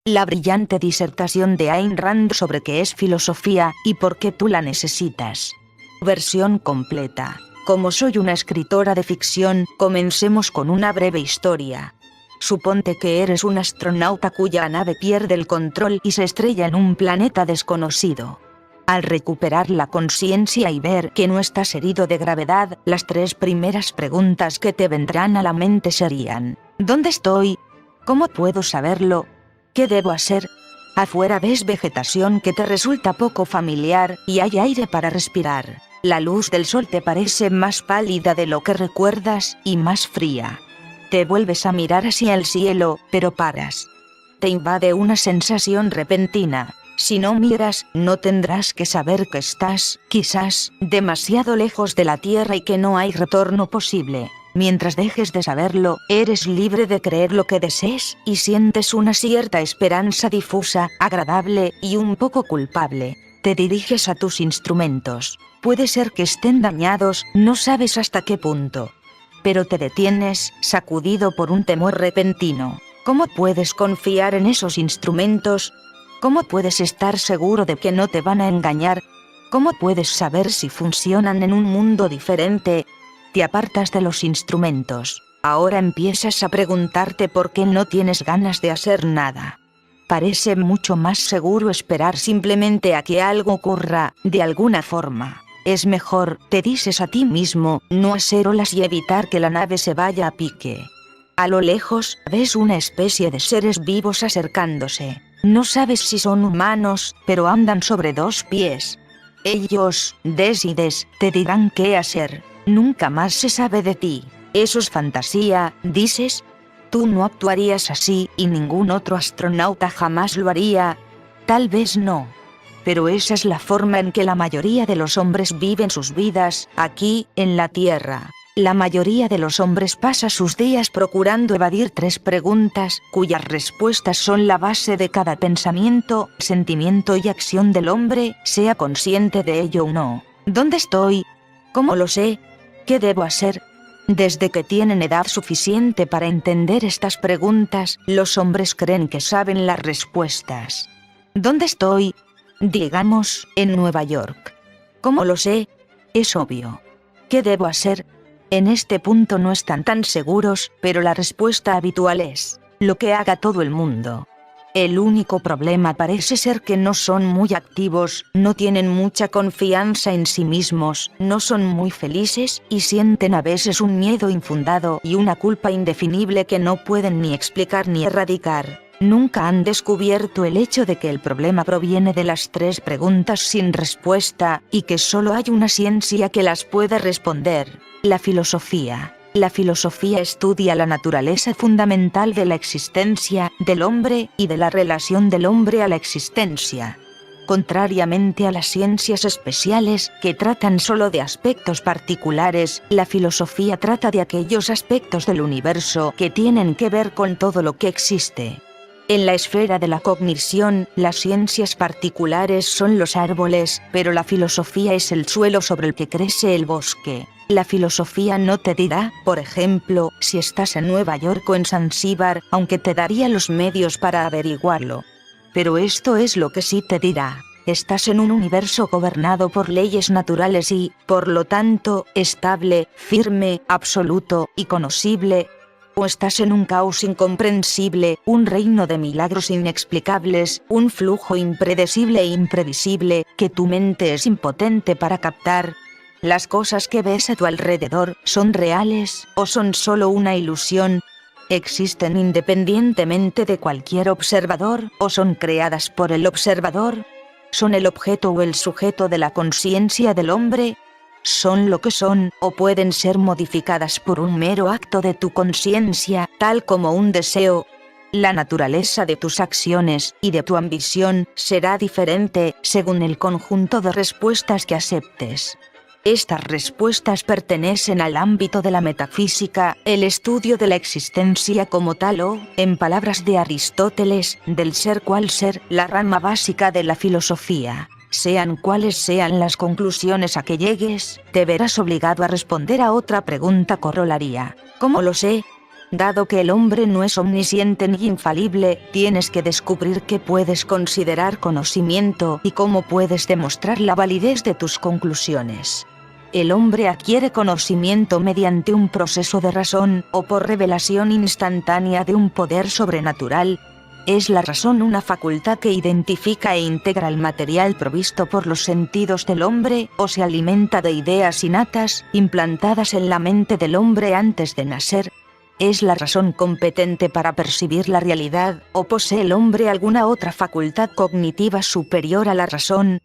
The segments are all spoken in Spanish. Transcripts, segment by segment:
La brillante disertación de Ayn Rand sobre qué es filosofía y por qué tú la necesitas. Versión completa. Como soy una escritora de ficción, comencemos con una breve historia. Suponte que eres un astronauta cuya nave pierde el control y se estrella en un planeta desconocido. Al recuperar la conciencia y ver que no estás herido de gravedad, las 3 primeras preguntas que te vendrán a la mente serían: ¿dónde estoy? ¿Cómo puedo saberlo? ¿Qué debo hacer? Afuera ves vegetación que te resulta poco familiar y hay aire para respirar. La luz del sol te parece más pálida de lo que recuerdas y más fría. Te vuelves a mirar hacia el cielo, pero paras. Te invade una sensación repentina. Si no miras, no tendrás que saber que estás, quizás, demasiado lejos de la Tierra y que no hay retorno posible. Mientras dejes de saberlo, eres libre de creer lo que desees y sientes una cierta esperanza difusa, agradable y un poco culpable. Te diriges a tus instrumentos. Puede ser que estén dañados, no sabes hasta qué punto. Pero te detienes, sacudido por un temor repentino. ¿Cómo puedes confiar en esos instrumentos? ¿Cómo puedes estar seguro de que no te van a engañar? ¿Cómo puedes saber si funcionan en un mundo diferente? Te apartas de los instrumentos. Ahora empiezas a preguntarte por qué no tienes ganas de hacer nada. Parece mucho más seguro esperar simplemente a que algo ocurra, de alguna forma. Es mejor, te dices a ti mismo, no hacer olas y evitar que la nave se vaya a pique. A lo lejos, ves una especie de seres vivos acercándose. No sabes si son humanos, pero andan sobre 2 pies. Ellos, decides, te dirán qué hacer. Nunca más se sabe de ti. Eso es fantasía, dices. Tú no actuarías así y ningún otro astronauta jamás lo haría. Tal vez no. Pero esa es la forma en que la mayoría de los hombres viven sus vidas, aquí, en la Tierra. La mayoría de los hombres pasa sus días procurando evadir 3 preguntas, cuyas respuestas son la base de cada pensamiento, sentimiento y acción del hombre, sea consciente de ello o no. ¿Dónde estoy? ¿Cómo lo sé? ¿Qué debo hacer? Desde que tienen edad suficiente para entender estas preguntas, los hombres creen que saben las respuestas. ¿Dónde estoy? Digamos, en Nueva York. ¿Cómo lo sé? Es obvio. ¿Qué debo hacer? En este punto no están tan seguros, pero la respuesta habitual es: lo que haga todo el mundo. El único problema parece ser que no son muy activos, no tienen mucha confianza en sí mismos, no son muy felices y sienten a veces un miedo infundado y una culpa indefinible que no pueden ni explicar ni erradicar. Nunca han descubierto el hecho de que el problema proviene de las 3 preguntas sin respuesta y que solo hay una ciencia que las puede responder: la filosofía. La filosofía estudia la naturaleza fundamental de la existencia, del hombre y de la relación del hombre a la existencia. Contrariamente a las ciencias especiales, que tratan solo de aspectos particulares, la filosofía trata de aquellos aspectos del universo que tienen que ver con todo lo que existe. En la esfera de la cognición, las ciencias particulares son los árboles, pero la filosofía es el suelo sobre el que crece el bosque. La filosofía no te dirá, por ejemplo, si estás en Nueva York o en Zanzíbar, aunque te daría los medios para averiguarlo. Pero esto es lo que sí te dirá: estás en un universo gobernado por leyes naturales y, por lo tanto, estable, firme, absoluto y conocible. O estás en un caos incomprensible, un reino de milagros inexplicables, un flujo impredecible e imprevisible, que tu mente es impotente para captar. ¿Las cosas que ves a tu alrededor son reales o son solo una ilusión? ¿Existen independientemente de cualquier observador o son creadas por el observador? ¿Son el objeto o el sujeto de la conciencia del hombre? ¿Son lo que son o pueden ser modificadas por un mero acto de tu conciencia, tal como un deseo? La naturaleza de tus acciones y de tu ambición será diferente según el conjunto de respuestas que aceptes. Estas respuestas pertenecen al ámbito de la metafísica, el estudio de la existencia como tal o, en palabras de Aristóteles, del ser cual ser, la rama básica de la filosofía. Sean cuales sean las conclusiones a que llegues, te verás obligado a responder a otra pregunta corolaria. ¿Cómo lo sé? Dado que el hombre no es omnisciente ni infalible, tienes que descubrir qué puedes considerar conocimiento y cómo puedes demostrar la validez de tus conclusiones. El hombre adquiere conocimiento mediante un proceso de razón o por revelación instantánea de un poder sobrenatural. Es la razón una facultad que identifica e integra el material provisto por los sentidos del hombre, o se alimenta de ideas innatas, implantadas en la mente del hombre antes de nacer. ¿Es la razón competente para percibir la realidad, o posee el hombre alguna otra facultad cognitiva superior a la razón?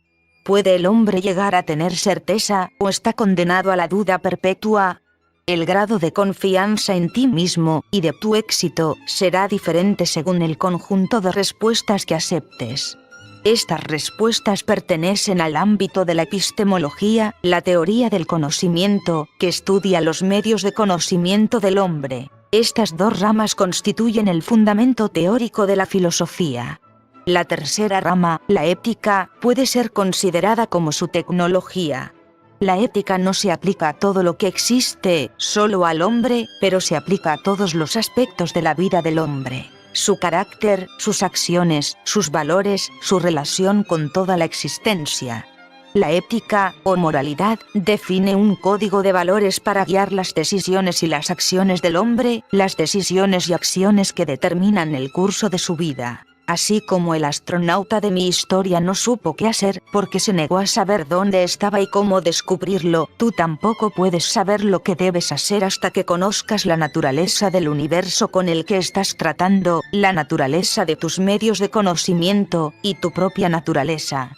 ¿Puede el hombre llegar a tener certeza, o está condenado a la duda perpetua? El grado de confianza en ti mismo y de tu éxito será diferente según el conjunto de respuestas que aceptes. Estas respuestas pertenecen al ámbito de la epistemología, la teoría del conocimiento, que estudia los medios de conocimiento del hombre. Estas dos ramas constituyen el fundamento teórico de la filosofía. La tercera rama, la ética, puede ser considerada como su tecnología. La ética no se aplica a todo lo que existe, solo al hombre, pero se aplica a todos los aspectos de la vida del hombre. Su carácter, sus acciones, sus valores, su relación con toda la existencia. La ética, o moralidad, define un código de valores para guiar las decisiones y las acciones del hombre, las decisiones y acciones que determinan el curso de su vida. Así como el astronauta de mi historia no supo qué hacer porque se negó a saber dónde estaba y cómo descubrirlo, tú tampoco puedes saber lo que debes hacer hasta que conozcas la naturaleza del universo con el que estás tratando, la naturaleza de tus medios de conocimiento, y tu propia naturaleza.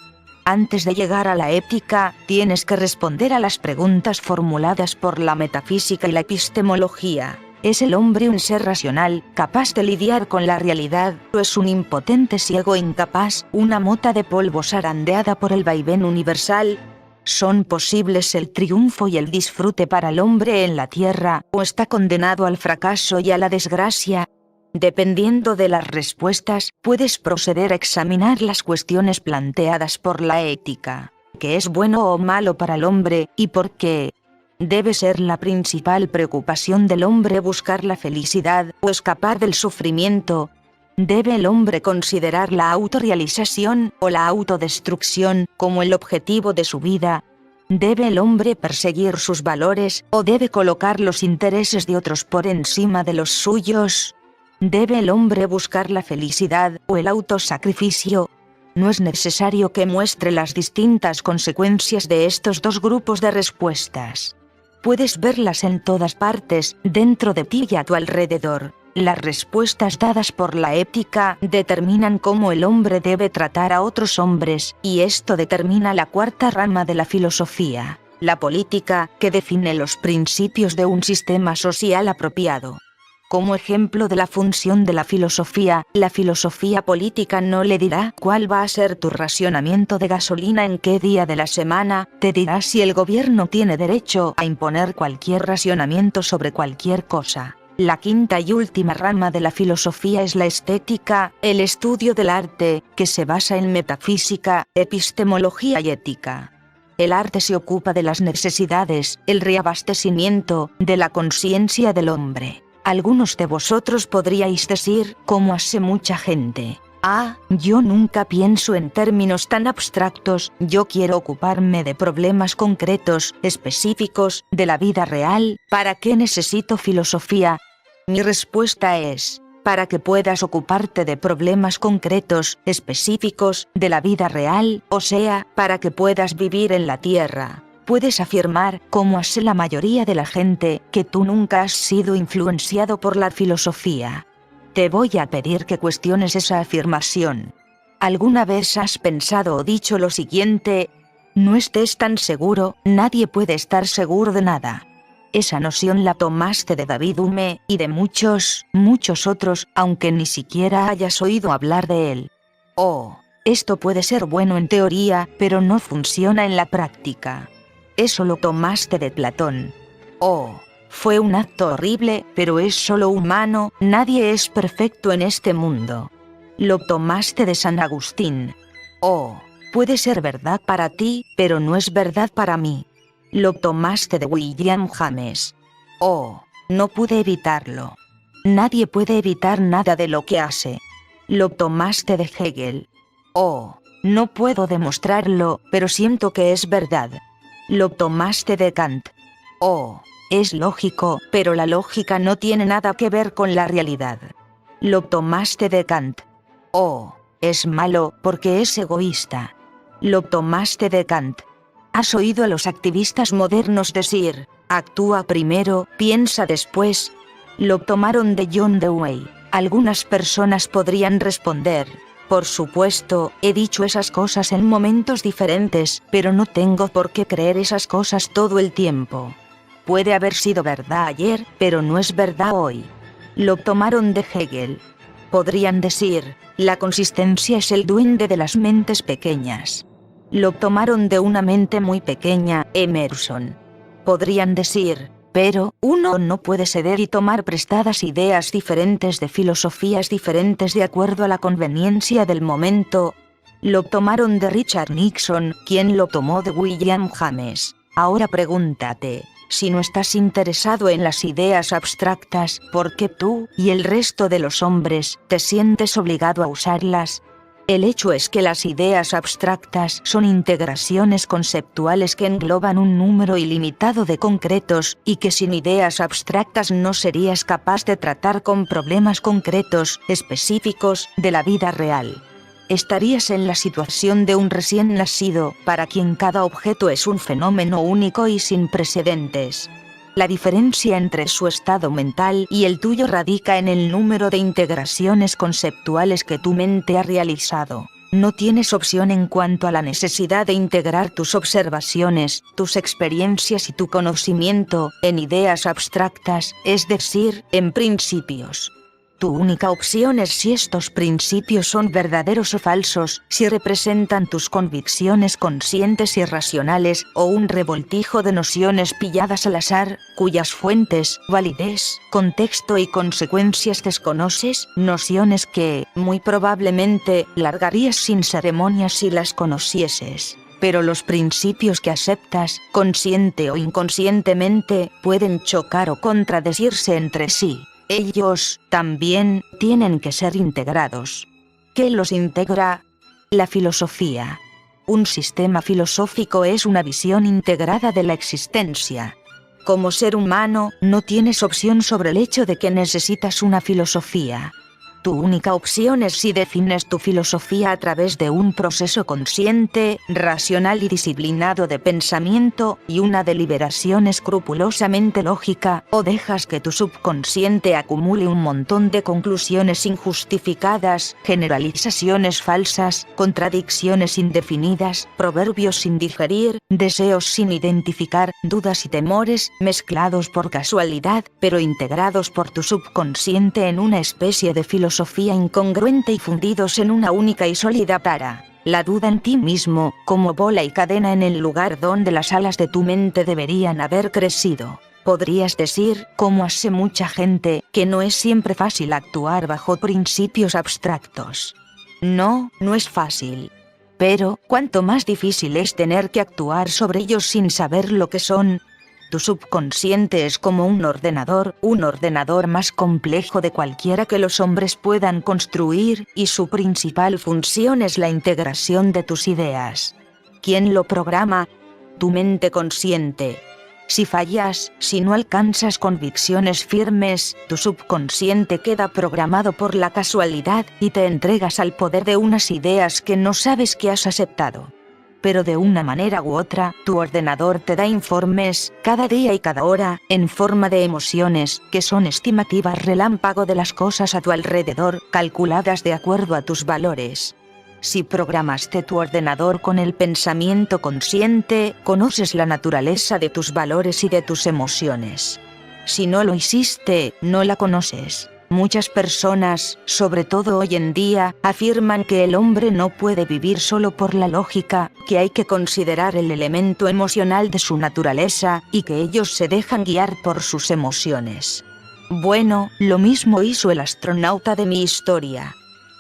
Antes de llegar a la ética, tienes que responder a las preguntas formuladas por la metafísica y la epistemología. ¿Es el hombre un ser racional, capaz de lidiar con la realidad, o es un impotente ciego incapaz, una mota de polvo zarandeada por el vaivén universal? ¿Son posibles el triunfo y el disfrute para el hombre en la tierra, o está condenado al fracaso y a la desgracia? Dependiendo de las respuestas, puedes proceder a examinar las cuestiones planteadas por la ética. ¿Qué es bueno o malo para el hombre, y por qué? ¿Debe ser la principal preocupación del hombre buscar la felicidad, o escapar del sufrimiento? ¿Debe el hombre considerar la autorrealización, o la autodestrucción, como el objetivo de su vida? ¿Debe el hombre perseguir sus valores, o debe colocar los intereses de otros por encima de los suyos? ¿Debe el hombre buscar la felicidad, o el autosacrificio? No es necesario que muestre las distintas consecuencias de estos dos grupos de respuestas. Puedes verlas en todas partes, dentro de ti y a tu alrededor. Las respuestas dadas por la ética determinan cómo el hombre debe tratar a otros hombres, y esto determina la cuarta rama de la filosofía, la política, que define los principios de un sistema social apropiado. Como ejemplo de la función de la filosofía política no le dirá cuál va a ser tu racionamiento de gasolina en qué día de la semana, te dirá si el gobierno tiene derecho a imponer cualquier racionamiento sobre cualquier cosa. La quinta y última rama de la filosofía es la estética, el estudio del arte, que se basa en metafísica, epistemología y ética. El arte se ocupa de las necesidades, el reabastecimiento, de la conciencia del hombre. Algunos de vosotros podríais decir, como hace mucha gente: yo nunca pienso en términos tan abstractos, yo quiero ocuparme de problemas concretos, específicos, de la vida real, ¿para qué necesito filosofía? Mi respuesta es: para que puedas ocuparte de problemas concretos, específicos, de la vida real, o sea, para que puedas vivir en la tierra. Puedes afirmar, como hace la mayoría de la gente, que tú nunca has sido influenciado por la filosofía. Te voy a pedir que cuestiones esa afirmación. ¿Alguna vez has pensado o dicho lo siguiente? No estés tan seguro, nadie puede estar seguro de nada. Esa noción la tomaste de David Hume, y de muchos otros, aunque ni siquiera hayas oído hablar de él. Esto puede ser bueno en teoría, pero no funciona en la práctica. Eso lo tomaste de Platón. Fue un acto horrible, pero es solo humano, nadie es perfecto en este mundo. Lo tomaste de San Agustín. Puede ser verdad para ti, pero no es verdad para mí. Lo tomaste de William James. No pude evitarlo. Nadie puede evitar nada de lo que hace. Lo tomaste de Hegel. Oh, no puedo demostrarlo, pero siento que es verdad. Lo tomaste de Kant. Oh, es lógico, pero la lógica no tiene nada que ver con la realidad. Lo tomaste de Kant. Oh, es malo, porque es egoísta. Lo tomaste de Kant. ¿Has oído a los activistas modernos decir, actúa primero, piensa después? Lo tomaron de John Dewey. Algunas personas podrían responder, por supuesto, he dicho esas cosas en momentos diferentes, pero no tengo por qué creer esas cosas todo el tiempo. Puede haber sido verdad ayer, pero no es verdad hoy. Lo tomaron de Hegel. Podrían decir, la consistencia es el duende de las mentes pequeñas. Lo tomaron de una mente muy pequeña, Emerson. Podrían decir, pero uno no puede ceder y tomar prestadas ideas diferentes de filosofías diferentes de acuerdo a la conveniencia del momento. Lo tomaron de Richard Nixon, quien lo tomó de William James. Ahora pregúntate, si no estás interesado en las ideas abstractas, ¿por qué tú, y el resto de los hombres, te sientes obligado a usarlas? El hecho es que las ideas abstractas son integraciones conceptuales que engloban un número ilimitado de concretos, y que sin ideas abstractas no serías capaz de tratar con problemas concretos, específicos, de la vida real. Estarías en la situación de un recién nacido, para quien cada objeto es un fenómeno único y sin precedentes. La diferencia entre su estado mental y el tuyo radica en el número de integraciones conceptuales que tu mente ha realizado. No tienes opción en cuanto a la necesidad de integrar tus observaciones, tus experiencias y tu conocimiento en ideas abstractas, es decir, en principios. Tu única opción es si estos principios son verdaderos o falsos, si representan tus convicciones conscientes y racionales, o un revoltijo de nociones pilladas al azar, cuyas fuentes, validez, contexto y consecuencias desconoces, nociones que, muy probablemente, largarías sin ceremonias si las conocieses. Pero los principios que aceptas, consciente o inconscientemente, pueden chocar o contradecirse entre sí. Ellos, también, tienen que ser integrados. ¿Qué los integra? La filosofía. Un sistema filosófico es una visión integrada de la existencia. Como ser humano, no tienes opción sobre el hecho de que necesitas una filosofía. Tu única opción es si defines tu filosofía a través de un proceso consciente, racional y disciplinado de pensamiento y una deliberación escrupulosamente lógica, o dejas que tu subconsciente acumule un montón de conclusiones injustificadas, generalizaciones falsas, contradicciones indefinidas, proverbios sin digerir, deseos sin identificar, dudas y temores, mezclados por casualidad, pero integrados por tu subconsciente en una especie de filosofía incongruente y fundidos en una única y sólida tara. La duda en ti mismo, como bola y cadena en el lugar donde las alas de tu mente deberían haber crecido. Podrías decir, como hace mucha gente, que no es siempre fácil actuar bajo principios abstractos. No, no es fácil. Pero, cuanto más difícil es tener que actuar sobre ellos sin saber lo que son. Tu subconsciente es como un ordenador más complejo de cualquiera que los hombres puedan construir, y su principal función es la integración de tus ideas. ¿Quién lo programa? Tu mente consciente. Si fallas, si no alcanzas convicciones firmes, tu subconsciente queda programado por la casualidad, y te entregas al poder de unas ideas que no sabes que has aceptado. Pero de una manera u otra, tu ordenador te da informes, cada día y cada hora, en forma de emociones, que son estimativas relámpago de las cosas a tu alrededor, calculadas de acuerdo a tus valores. Si programaste tu ordenador con el pensamiento consciente, conoces la naturaleza de tus valores y de tus emociones. Si no lo hiciste, no la conoces. Muchas personas, sobre todo hoy en día, afirman que el hombre no puede vivir solo por la lógica, que hay que considerar el elemento emocional de su naturaleza, y que ellos se dejan guiar por sus emociones. Bueno, lo mismo hizo el astronauta de mi historia.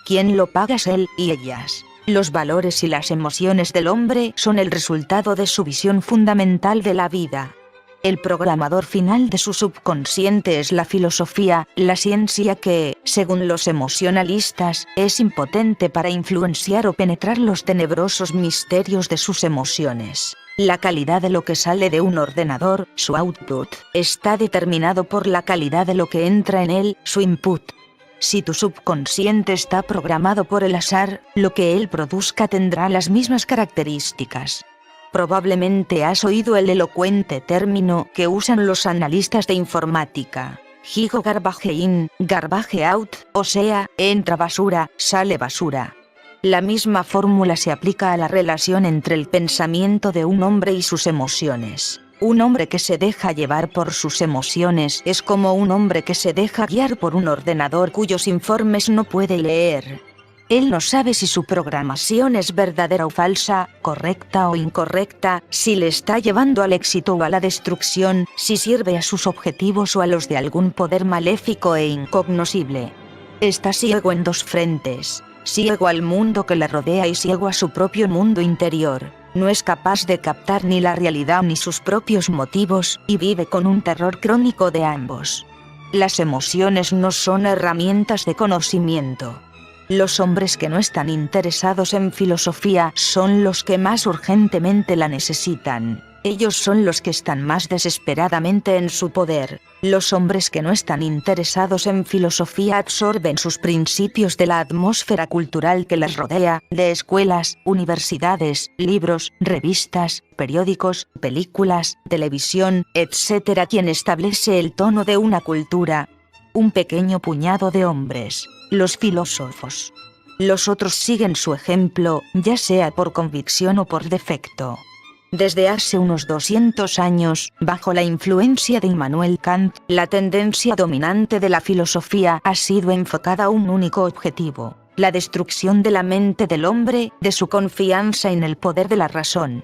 ¿Quién lo paga? Es él y ellas. Los valores y las emociones del hombre son el resultado de su visión fundamental de la vida. El programador final de su subconsciente es la filosofía, la ciencia que, según los emocionalistas, es impotente para influenciar o penetrar los tenebrosos misterios de sus emociones. La calidad de lo que sale de un ordenador, su output, está determinado por la calidad de lo que entra en él, su input. Si tu subconsciente está programado por el azar, lo que él produzca tendrá las mismas características. Probablemente has oído el elocuente término que usan los analistas de informática. Gigo garbage in, garbage out, o sea, entra basura, sale basura. La misma fórmula se aplica a la relación entre el pensamiento de un hombre y sus emociones. Un hombre que se deja llevar por sus emociones es como un hombre que se deja guiar por un ordenador cuyos informes no puede leer. Él no sabe si su programación es verdadera o falsa, correcta o incorrecta, si le está llevando al éxito o a la destrucción, si sirve a sus objetivos o a los de algún poder maléfico e incognoscible. Está ciego en dos frentes, ciego al mundo que le rodea y ciego a su propio mundo interior. No es capaz de captar ni la realidad ni sus propios motivos, y vive con un terror crónico de ambos. Las emociones no son herramientas de conocimiento. Los hombres que no están interesados en filosofía son los que más urgentemente la necesitan. Ellos son los que están más desesperadamente en su poder. Los hombres que no están interesados en filosofía absorben sus principios de la atmósfera cultural que les rodea, de escuelas, universidades, libros, revistas, periódicos, películas, televisión, etc. Quien establece el tono de una cultura. Un pequeño puñado de hombres, los filósofos. Los otros siguen su ejemplo, ya sea por convicción o por defecto. Desde hace unos 200 años, bajo la influencia de Immanuel Kant, la tendencia dominante de la filosofía ha sido enfocada a un único objetivo: la destrucción de la mente del hombre, de su confianza en el poder de la razón.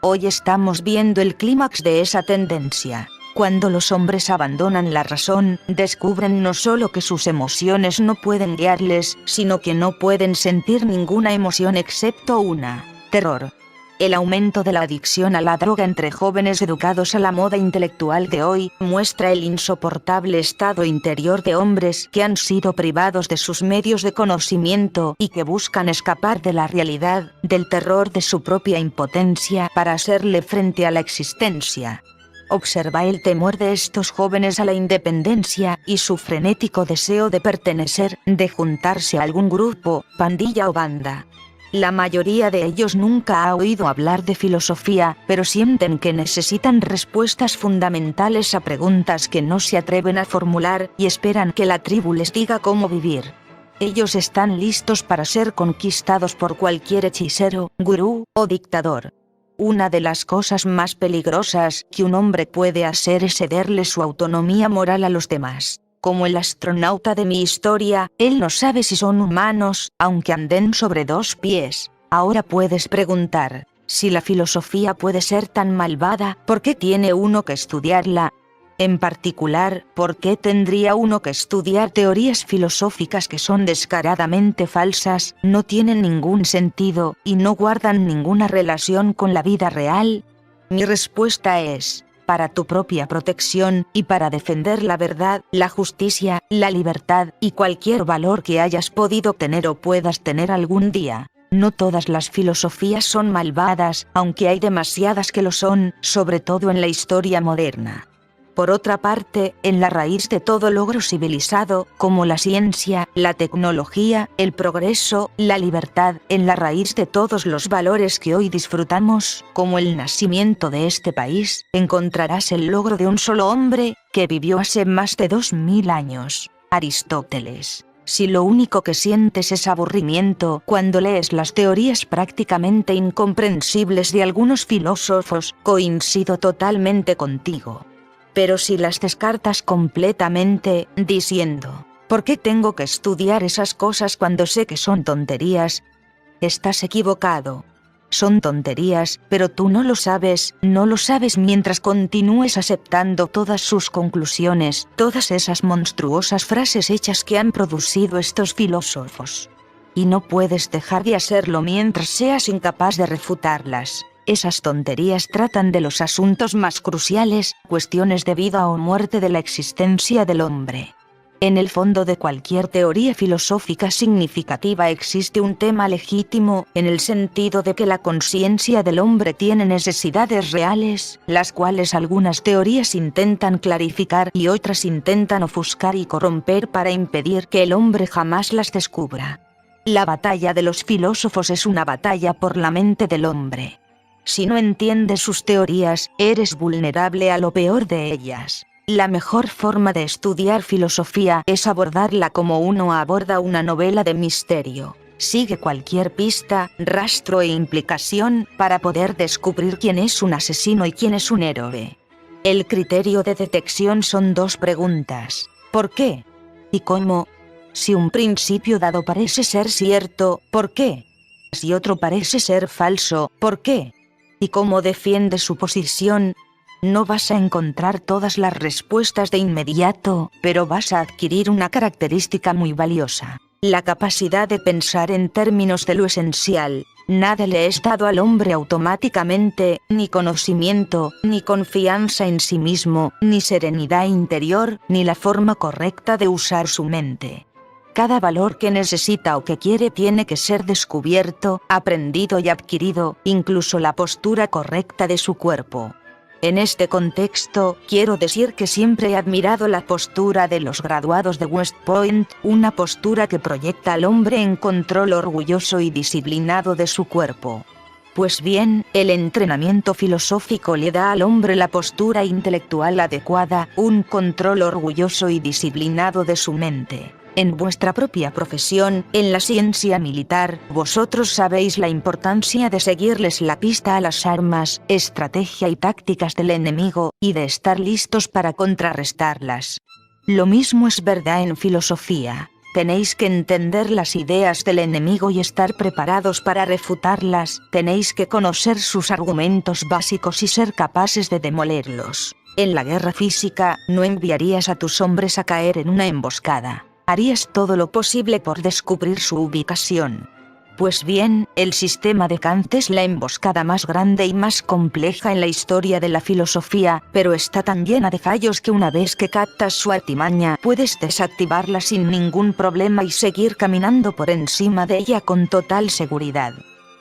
Hoy estamos viendo el clímax de esa tendencia. Cuando los hombres abandonan la razón, descubren no solo que sus emociones no pueden guiarles, sino que no pueden sentir ninguna emoción excepto una: terror. El aumento de la adicción a la droga entre jóvenes educados a la moda intelectual de hoy muestra el insoportable estado interior de hombres que han sido privados de sus medios de conocimiento y que buscan escapar de la realidad, del terror de su propia impotencia para hacerle frente a la existencia. Observa el temor de estos jóvenes a la independencia y su frenético deseo de pertenecer, de juntarse a algún grupo, pandilla o banda. La mayoría de ellos nunca ha oído hablar de filosofía, pero sienten que necesitan respuestas fundamentales a preguntas que no se atreven a formular y esperan que la tribu les diga cómo vivir. Ellos están listos para ser conquistados por cualquier hechicero, gurú o dictador. Una de las cosas más peligrosas que un hombre puede hacer es cederle su autonomía moral a los demás. Como el astronauta de mi historia, él no sabe si son humanos, aunque anden sobre dos pies. Ahora puedes preguntar, si la filosofía puede ser tan malvada, ¿por qué tiene uno que estudiarla? En particular, ¿por qué tendría uno que estudiar teorías filosóficas que son descaradamente falsas, no tienen ningún sentido, y no guardan ninguna relación con la vida real? Mi respuesta es: para tu propia protección, y para defender la verdad, la justicia, la libertad, y cualquier valor que hayas podido tener o puedas tener algún día. No todas las filosofías son malvadas, aunque hay demasiadas que lo son, sobre todo en la historia moderna. Por otra parte, en la raíz de todo logro civilizado, como la ciencia, la tecnología, el progreso, la libertad, en la raíz de todos los valores que hoy disfrutamos, como el nacimiento de este país, encontrarás el logro de un solo hombre, que vivió hace más de 2000 años, Aristóteles. Si lo único que sientes es aburrimiento cuando lees las teorías prácticamente incomprensibles de algunos filósofos, coincido totalmente contigo. Pero si las descartas completamente, diciendo, ¿por qué tengo que estudiar esas cosas cuando sé que son tonterías? Estás equivocado. Son tonterías, pero tú no lo sabes mientras continúes aceptando todas sus conclusiones, todas esas monstruosas frases hechas que han producido estos filósofos. Y no puedes dejar de hacerlo mientras seas incapaz de refutarlas. Esas tonterías tratan de los asuntos más cruciales, cuestiones de vida o muerte de la existencia del hombre. En el fondo de cualquier teoría filosófica significativa existe un tema legítimo, en el sentido de que la conciencia del hombre tiene necesidades reales, las cuales algunas teorías intentan clarificar y otras intentan ofuscar y corromper para impedir que el hombre jamás las descubra. La batalla de los filósofos es una batalla por la mente del hombre. Si no entiendes sus teorías, eres vulnerable a lo peor de ellas. La mejor forma de estudiar filosofía es abordarla como uno aborda una novela de misterio. Sigue cualquier pista, rastro e implicación para poder descubrir quién es un asesino y quién es un héroe. El criterio de detección son dos preguntas: ¿por qué? ¿Y cómo? Si un principio dado parece ser cierto, ¿por qué? Si otro parece ser falso, ¿por qué? ¿Y cómo defiende su posición? No vas a encontrar todas las respuestas de inmediato, pero vas a adquirir una característica muy valiosa: la capacidad de pensar en términos de lo esencial. Nada le es dado al hombre automáticamente, ni conocimiento, ni confianza en sí mismo, ni serenidad interior, ni la forma correcta de usar su mente. Cada valor que necesita o que quiere tiene que ser descubierto, aprendido y adquirido, incluso la postura correcta de su cuerpo. En este contexto, quiero decir que siempre he admirado la postura de los graduados de West Point, una postura que proyecta al hombre en control orgulloso y disciplinado de su cuerpo. Pues bien, el entrenamiento filosófico le da al hombre la postura intelectual adecuada, un control orgulloso y disciplinado de su mente. En vuestra propia profesión, en la ciencia militar, vosotros sabéis la importancia de seguirles la pista a las armas, estrategia y tácticas del enemigo, y de estar listos para contrarrestarlas. Lo mismo es verdad en filosofía. Tenéis que entender las ideas del enemigo y estar preparados para refutarlas, tenéis que conocer sus argumentos básicos y ser capaces de demolerlos. En la guerra física, no enviarías a tus hombres a caer en una emboscada. Harías todo lo posible por descubrir su ubicación. Pues bien, el sistema de Kant es la emboscada más grande y más compleja en la historia de la filosofía, pero está tan llena de fallos que una vez que captas su artimaña, puedes desactivarla sin ningún problema y seguir caminando por encima de ella con total seguridad.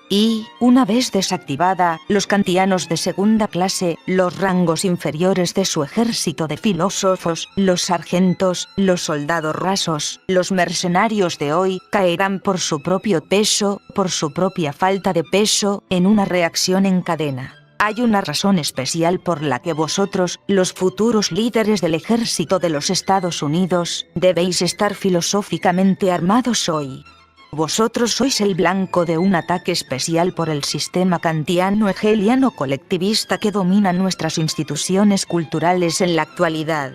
Y, una vez desactivada, los kantianos de segunda clase, los rangos inferiores de su ejército de filósofos, los sargentos, los soldados rasos, los mercenarios de hoy, caerán por su propio peso, por su propia falta de peso, en una reacción en cadena. Hay una razón especial por la que vosotros, los futuros líderes del ejército de los Estados Unidos, debéis estar filosóficamente armados hoy. Vosotros sois el blanco de un ataque especial por el sistema kantiano hegeliano colectivista que domina nuestras instituciones culturales en la actualidad.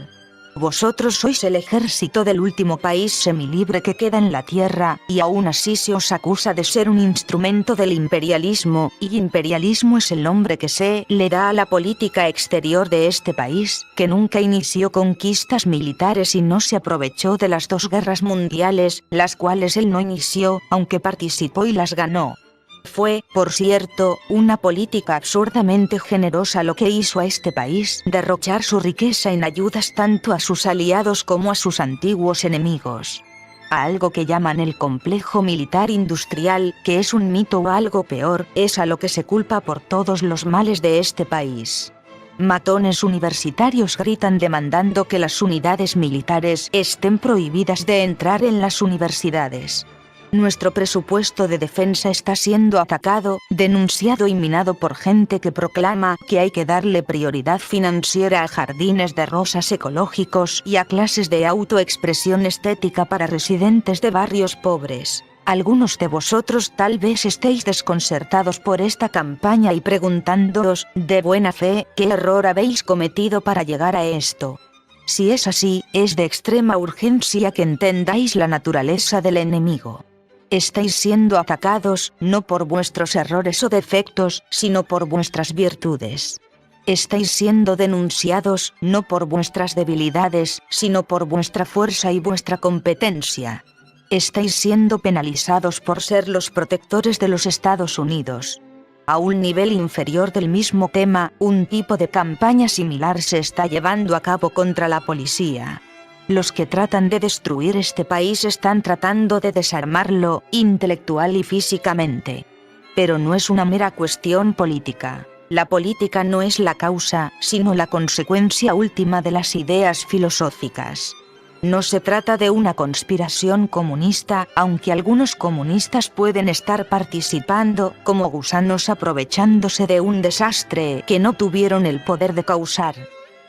Vosotros sois el ejército del último país semilibre que queda en la tierra, y aún así se os acusa de ser un instrumento del imperialismo, y imperialismo es el nombre que se le da a la política exterior de este país, que nunca inició conquistas militares y no se aprovechó de las dos guerras mundiales, las cuales él no inició, aunque participó y las ganó. Fue, por cierto, una política absurdamente generosa lo que hizo a este país derrochar su riqueza en ayudas tanto a sus aliados como a sus antiguos enemigos. A algo que llaman el complejo militar industrial, que es un mito o algo peor, es a lo que se culpa por todos los males de este país. Matones universitarios gritan demandando que las unidades militares estén prohibidas de entrar en las universidades. Nuestro presupuesto de defensa está siendo atacado, denunciado y minado por gente que proclama que hay que darle prioridad financiera a jardines de rosas ecológicos y a clases de autoexpresión estética para residentes de barrios pobres. Algunos de vosotros tal vez estéis desconcertados por esta campaña y preguntándoos, de buena fe, ¿qué error habéis cometido para llegar a esto? Si es así, es de extrema urgencia que entendáis la naturaleza del enemigo. Estáis siendo atacados, no por vuestros errores o defectos, sino por vuestras virtudes. Estáis siendo denunciados, no por vuestras debilidades, sino por vuestra fuerza y vuestra competencia. Estáis siendo penalizados por ser los protectores de los Estados Unidos. A un nivel inferior del mismo tema, un tipo de campaña similar se está llevando a cabo contra la policía. Los que tratan de destruir este país están tratando de desarmarlo, intelectual y físicamente. Pero no es una mera cuestión política. La política no es la causa, sino la consecuencia última de las ideas filosóficas. No se trata de una conspiración comunista, aunque algunos comunistas pueden estar participando como gusanos aprovechándose de un desastre que no tuvieron el poder de causar.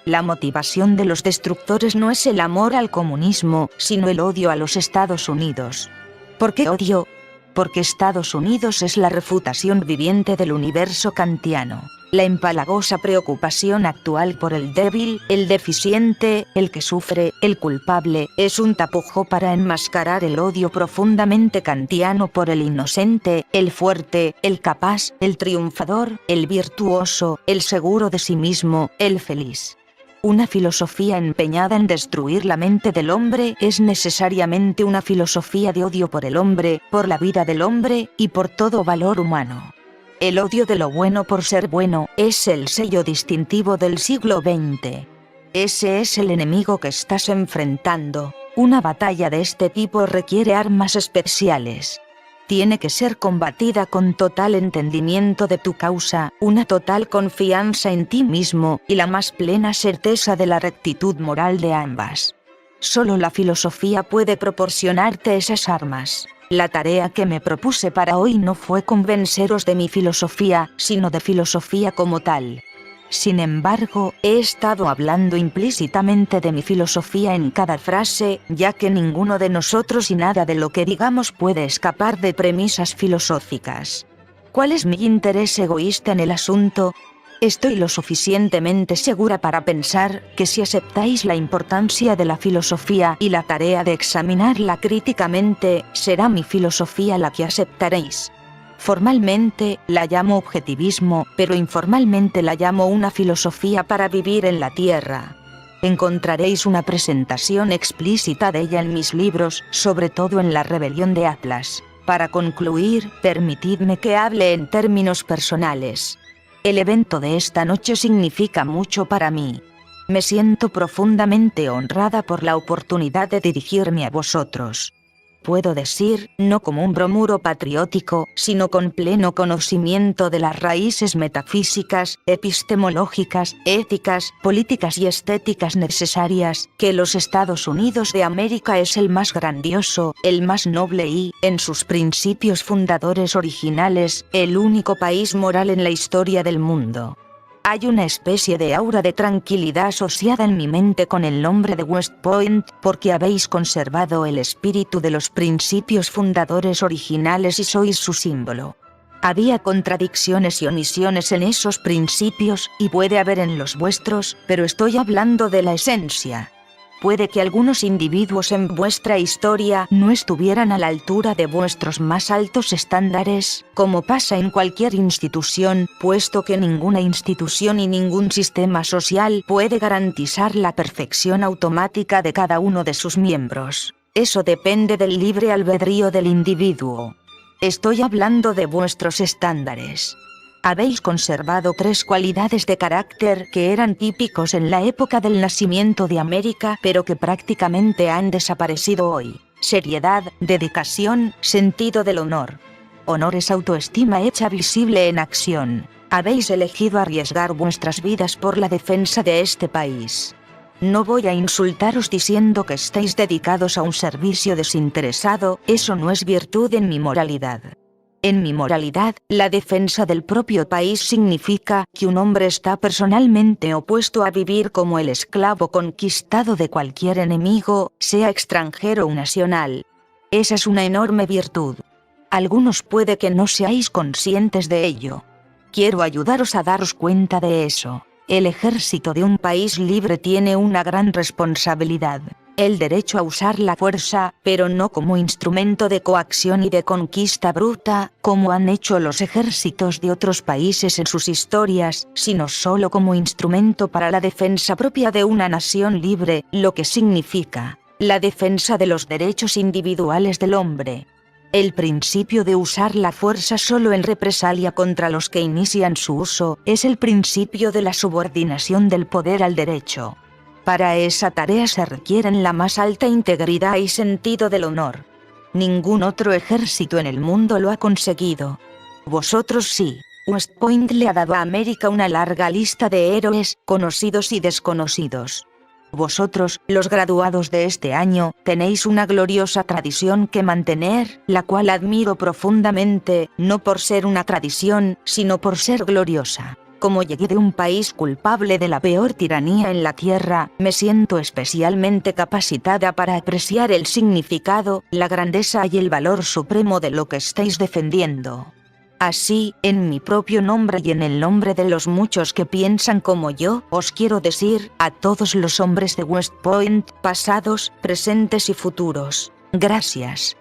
La motivación de los destructores no es el amor al comunismo, sino el odio a los Estados Unidos. ¿Por qué odio? Porque Estados Unidos es la refutación viviente del universo kantiano. La empalagosa preocupación actual por el débil, el deficiente, el que sufre, el culpable, es un tapujo para enmascarar el odio profundamente kantiano por el inocente, el fuerte, el capaz, el triunfador, el virtuoso, el seguro de sí mismo, el feliz. Una filosofía empeñada en destruir la mente del hombre es necesariamente una filosofía de odio por el hombre, por la vida del hombre y por todo valor humano. El odio de lo bueno por ser bueno es el sello distintivo del siglo XX. Ese es el enemigo que estás enfrentando. Una batalla de este tipo requiere armas especiales. Tiene que ser combatida con total entendimiento de tu causa, una total confianza en ti mismo y la más plena certeza de la rectitud moral de ambas. Solo la filosofía puede proporcionarte esas armas. La tarea que me propuse para hoy no fue convenceros de mi filosofía, sino de filosofía como tal. Sin embargo, he estado hablando implícitamente de mi filosofía en cada frase, ya que ninguno de nosotros y nada de lo que digamos puede escapar de premisas filosóficas. ¿Cuál es mi interés egoísta en el asunto? Estoy lo suficientemente segura para pensar que si aceptáis la importancia de la filosofía y la tarea de examinarla críticamente, será mi filosofía la que aceptaréis. Formalmente, la llamo objetivismo, pero informalmente la llamo una filosofía para vivir en la Tierra. Encontraréis una presentación explícita de ella en mis libros, sobre todo en La rebelión de Atlas. Para concluir, permitidme que hable en términos personales. El evento de esta noche significa mucho para mí. Me siento profundamente honrada por la oportunidad de dirigirme a vosotros. Puedo decir, no como un bromuro patriótico, sino con pleno conocimiento de las raíces metafísicas, epistemológicas, éticas, políticas y estéticas necesarias, que los Estados Unidos de América es el más grandioso, el más noble y, en sus principios fundadores originales, el único país moral en la historia del mundo. Hay una especie de aura de tranquilidad asociada en mi mente con el nombre de West Point, porque habéis conservado el espíritu de los principios fundadores originales y sois su símbolo. Había contradicciones y omisiones en esos principios, y puede haber en los vuestros, pero estoy hablando de la esencia. Puede que algunos individuos en vuestra historia no estuvieran a la altura de vuestros más altos estándares, como pasa en cualquier institución, puesto que ninguna institución y ningún sistema social puede garantizar la perfección automática de cada uno de sus miembros. Eso depende del libre albedrío del individuo. Estoy hablando de vuestros estándares. Habéis conservado 3 cualidades de carácter que eran típicos en la época del nacimiento de América, pero que prácticamente han desaparecido hoy: seriedad, dedicación, sentido del honor. Honor es autoestima hecha visible en acción. Habéis elegido arriesgar vuestras vidas por la defensa de este país. No voy a insultaros diciendo que estáis dedicados a un servicio desinteresado, eso no es virtud en mi moralidad. En mi moralidad, la defensa del propio país significa que un hombre está personalmente opuesto a vivir como el esclavo conquistado de cualquier enemigo, sea extranjero o nacional. Esa es una enorme virtud. Algunos puede que no seáis conscientes de ello. Quiero ayudaros a daros cuenta de eso. El ejército de un país libre tiene una gran responsabilidad. El derecho a usar la fuerza, pero no como instrumento de coacción y de conquista bruta, como han hecho los ejércitos de otros países en sus historias, sino solo como instrumento para la defensa propia de una nación libre, lo que significa la defensa de los derechos individuales del hombre. El principio de usar la fuerza solo en represalia contra los que inician su uso es el principio de la subordinación del poder al derecho. Para esa tarea se requieren la más alta integridad y sentido del honor. Ningún otro ejército en el mundo lo ha conseguido. Vosotros sí. West Point le ha dado a América una larga lista de héroes, conocidos y desconocidos. Vosotros, los graduados de este año, tenéis una gloriosa tradición que mantener, la cual admiro profundamente, no por ser una tradición, sino por ser gloriosa. Como llegué de un país culpable de la peor tiranía en la tierra, me siento especialmente capacitada para apreciar el significado, la grandeza y el valor supremo de lo que estáis defendiendo. Así, en mi propio nombre y en el nombre de los muchos que piensan como yo, os quiero decir, a todos los hombres de West Point, pasados, presentes y futuros, gracias.